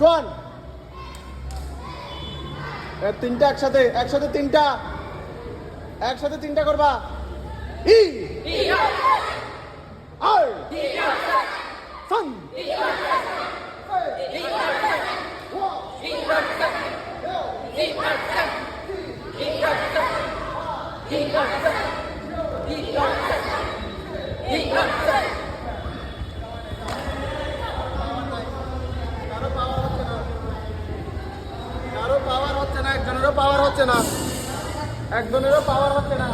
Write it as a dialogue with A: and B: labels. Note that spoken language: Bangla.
A: ওয়ান। তিনটা একসাথে, একসাথে তিনটা, একসাথে তিনটা করবা। ই আর সান কারো পাওয়ার হচ্ছে না, একজনেরও পাওয়ার হচ্ছে না, একজনেরও পাওয়ার হচ্ছে না।